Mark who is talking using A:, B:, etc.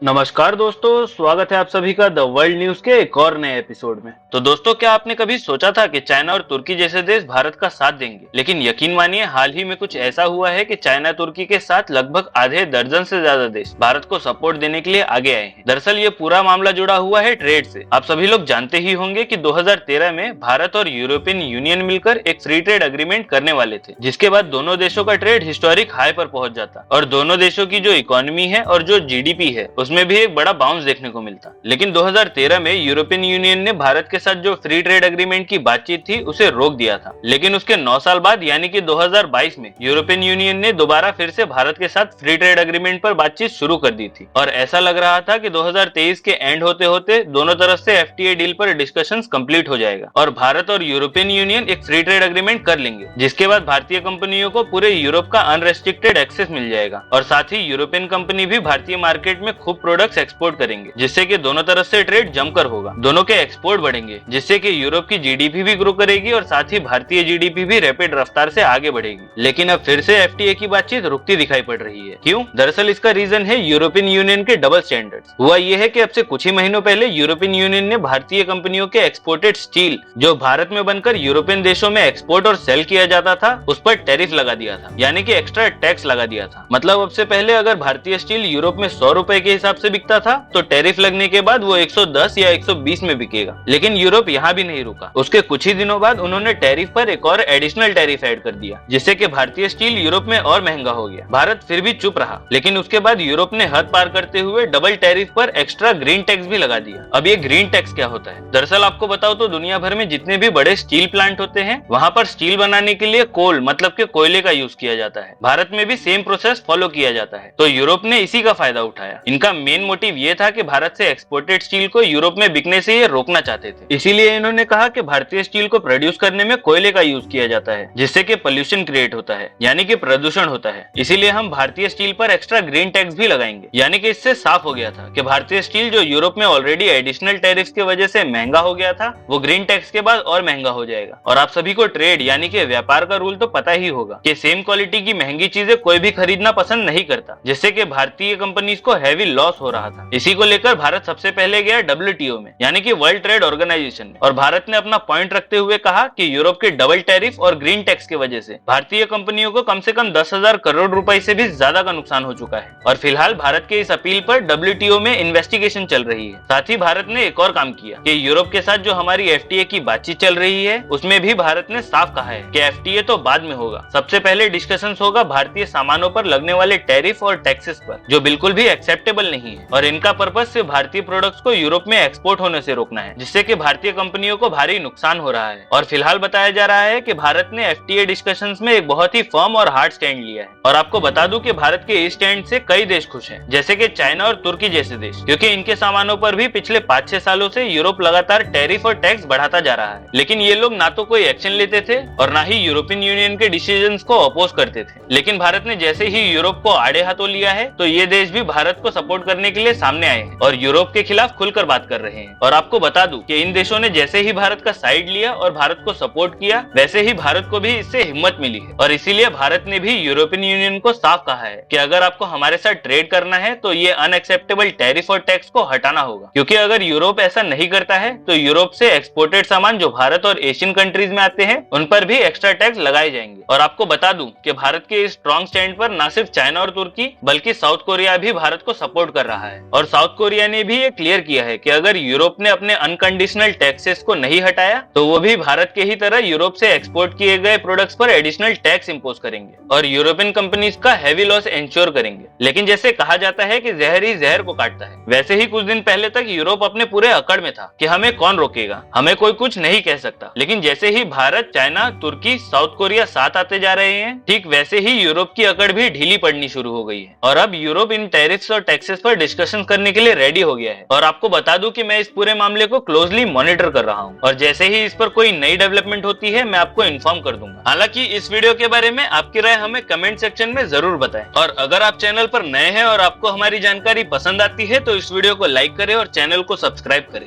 A: नमस्कार दोस्तों, स्वागत है आप सभी का द वर्ल्ड न्यूज के एक और नए एपिसोड में। तो दोस्तों, क्या आपने कभी सोचा था कि चाइना और तुर्की जैसे देश भारत का साथ देंगे? लेकिन यकीन मानिए, हाल ही में कुछ ऐसा हुआ है कि चाइना तुर्की के साथ लगभग आधे दर्जन से ज्यादा देश भारत को सपोर्ट देने के लिए आगे आए हैं। दरअसल ये पूरा मामला जुड़ा हुआ है ट्रेड से। आप सभी लोग जानते ही होंगे कि 2013 में भारत और यूरोपियन यूनियन मिलकर एक फ्री ट्रेड एग्रीमेंट करने वाले थे, जिसके बाद दोनों देशों का ट्रेड हिस्टोरिक हाई पर पहुंच जाता और दोनों देशों की जो इकोनॉमी है और जो जीडीपी है उसमें भी एक बड़ा बाउंस देखने को मिलता। लेकिन 2013 में यूरोपियन यूनियन ने भारत के साथ जो फ्री ट्रेड एग्रीमेंट की बातचीत थी उसे रोक दिया था। लेकिन उसके 9 साल बाद यानी कि 2022 में यूरोपियन यूनियन ने दोबारा फिर से भारत के साथ फ्री ट्रेड एग्रीमेंट पर बातचीत शुरू कर दी थी और ऐसा लग रहा था कि 2023 के एंड होते होते दोनों तरफ से एफटीए डील पर डिस्कशंस कंप्लीट हो जाएगा और भारत और यूरोपियन यूनियन एक फ्री ट्रेड एग्रीमेंट कर लेंगे, जिसके बाद भारतीय कंपनियों को पूरे यूरोप का अनरेस्ट्रिक्टेड एक्सेस मिल जाएगा और साथ ही यूरोपियन कंपनी भी भारतीय मार्केट में खूब प्रोडक्ट्स एक्सपोर्ट करेंगे, जिससे कि दोनों तरफ से ट्रेड जमकर होगा। दोनों के एक्सपोर्ट बढ़ेंगे, जिससे कि यूरोप की जीडीपी भी ग्रो करेगी और साथ ही भारतीय जीडीपी भी रैपिड रफ्तार से आगे बढ़ेगी। लेकिन अब फिर से एफटीए की बातचीत रुकती दिखाई पड़ रही है। क्यों? दरअसल इसका रीजन है यूरोपियन यूनियन के डबल स्टैंडर्ड्स। हुआ यह है कि अब से कुछ ही महीनों पहले यूरोपियन यूनियन ने भारतीय कंपनियों के एक्सपोर्टेड स्टील जो भारत में बनकर यूरोपियन देशों में एक्सपोर्ट और सेल किया जाता था उस पर टैरिफ लगा दिया था, यानी कि एक्स्ट्रा टैक्स लगा दिया था। मतलब अब से पहले अगर भारतीय स्टील यूरोप में 100 रुपए के हिसाब से बिकता था तो टैरिफ लगने के बाद वो 110 या 120 में बिकेगा। लेकिन यूरोप यहाँ भी नहीं रुका। उसके कुछ ही दिनों बाद उन्होंने टैरिफ पर एक और एडिशनल टैरिफ ऐड कर दिया, जिससे कि भारतीय स्टील यूरोप में और महंगा हो गया। भारत फिर भी चुप रहा, लेकिन उसके बाद यूरोप ने हद पार करते हुए डबल टैरिफ पर एक्स्ट्रा ग्रीन टैक्स भी लगा दिया। अब ये ग्रीन टैक्स क्या होता है? दरअसल आपको बताओ तो दुनिया भर में जितने भी बड़े स्टील प्लांट होते हैं वहाँ पर स्टील बनाने के लिए कोल मतलब के कोयले का यूज किया जाता है। भारत में भी सेम प्रोसेस फॉलो किया जाता है, तो यूरोप ने इसी का फायदा उठाया। इनका मेन मोटिव ये था कि भारत से एक्सपोर्टेड स्टील को यूरोप में बिकने से ये रोकना चाहते थे। इसीलिए इन्होंने कहा कि भारतीय स्टील को प्रोड्यूस करने में कोयले का यूज किया जाता है, जिससे कि पोल्यूशन क्रिएट होता है, यानी कि प्रदूषण होता है। इसीलिए हम भारतीय स्टील पर एक्स्ट्रा ग्रीन टैक्स भी लगाएंगे। यानी कि इससे साफ हो गया था कि भारतीय स्टील जो यूरोप में ऑलरेडी एडिशनल टैरिफ की वजह से महंगा हो गया था वो ग्रीन टैक्स के बाद और महंगा हो जाएगा। और आप सभी को ट्रेड यानी कि व्यापार का रूल तो पता ही होगा कि सेम क्वालिटी की महंगी चीजें कोई भी खरीदना पसंद नहीं करता, जिससे कि भारतीय कंपनीज को हैवी लॉस हो रहा था। इसी को लेकर भारत सबसे पहले गया WTO में, यानी कि वर्ल्ड ट्रेड ऑर्गेनाइजेशन में, और भारत ने अपना पॉइंट रखते हुए कहा कि यूरोप के डबल टैरिफ और ग्रीन टैक्स की वजह से भारतीय कंपनियों को कम से कम 10,000 करोड़ रुपए से भी ज्यादा का नुकसान हो चुका है। और फिलहाल भारत के इस अपील पर WTO में इन्वेस्टिगेशन चल रही है। साथ ही भारत ने एक और काम किया कि यूरोप के साथ जो हमारी एफटीए की बातचीत चल रही है उसमें भी भारत ने साफ कहा है कि एफटीए तो बाद में होगा, सबसे पहले डिस्कशन होगा भारतीय सामानों पर लगने वाले टैरिफ और टैक्सेस पर, जो बिल्कुल भी एक्सेप्टेबल नहीं है। और इनका पर्पस सिर्फ भारतीय प्रोडक्ट्स को यूरोप में एक्सपोर्ट होने से रोकना है, जिससे कि भारतीय कंपनियों को भारी नुकसान हो रहा है। और फिलहाल बताया जा रहा है कि भारत ने एफटीए डिस्कशंस में एक बहुत ही फर्म और हार्ड स्टैंड लिया है। और आपको बता दूं कि भारत के इस स्टैंड से कई देश खुश हैं, जैसे कि चाइना और तुर्की जैसे देश, क्योंकि इनके सामानों पर भी पिछले 5-6 सालों से यूरोप लगातार टैरिफ और टैक्स बढ़ाता जा रहा है। लेकिन ये लोग ना तो कोई एक्शन लेते थे और ना ही यूरोपियन यूनियन के डिसीजंस को अपोज करते थे। लेकिन भारत ने जैसे ही यूरोप को आड़े हाथों लिया है तो ये देश भी भारत को सपोर्ट करने के लिए सामने आए हैं और यूरोप के खिलाफ खुलकर बात कर रहे हैं। और आपको बता दूं कि इन देशों ने जैसे ही भारत का साइड लिया और भारत को सपोर्ट किया, वैसे ही भारत को भी इससे हिम्मत मिली है। और इसीलिए भारत ने भी यूरोपियन यूनियन को साफ कहा है कि अगर आपको हमारे साथ ट्रेड करना है तो ये अनएक्सेप्टेबल टैरिफ और टैक्स को हटाना होगा, क्योंकि अगर यूरोप ऐसा नहीं करता है तो यूरोप से एक्सपोर्टेड सामान जो भारत और एशियन कंट्रीज में आते हैं उन पर भी एक्स्ट्रा टैक्स लगाए जाएंगे। और आपको बता दूं कि भारत के इस स्ट्रॉन्ग स्टैंड पर न सिर्फ चाइना और तुर्की बल्कि साउथ कोरिया भी भारत को सपोर्ट कर रहा है। और साउथ कोरिया ने भी ये क्लियर किया है कि अगर यूरोप ने अपने अनकंडीशनल टैक्सेस को नहीं हटाया तो वो भी भारत के ही तरह यूरोप से एक्सपोर्ट किए गए प्रोडक्ट्स पर एडिशनल टैक्स इंपोज करेंगे और यूरोपियन कंपनीज का हैवी लॉस इंश्योर करेंगे। लेकिन जैसे कहा जाता है कि जहर ही जहर को काटता है, वैसे ही कुछ दिन पहले तक यूरोप अपने पूरे अकड़ में था कि हमें कौन रोकेगा, हमें कोई कुछ नहीं कह सकता। लेकिन जैसे ही भारत, चाइना, तुर्की, साउथ कोरिया साथ आते जा रहे हैं, ठीक वैसे ही यूरोप की अकड़ भी ढीली पड़नी शुरू हो गई है। और अब यूरोप इन टैरिफ्स और टैक्सेस पर डिस्कशन करने के लिए रेडी हो गया है। और आपको बता दूं कि मैं इस पूरे मामले को क्लोजली मॉनिटर कर रहा हूं और जैसे ही इस पर कोई नई डेवलपमेंट होती है मैं आपको इन्फॉर्म कर दूंगा। हालांकि इस वीडियो के बारे में आपकी राय हमें कमेंट सेक्शन में जरूर बताएं। और अगर आप चैनल पर नए हैं और आपको हमारी जानकारी पसंद आती है तो इस वीडियो को लाइक करें और चैनल को सब्सक्राइब करें।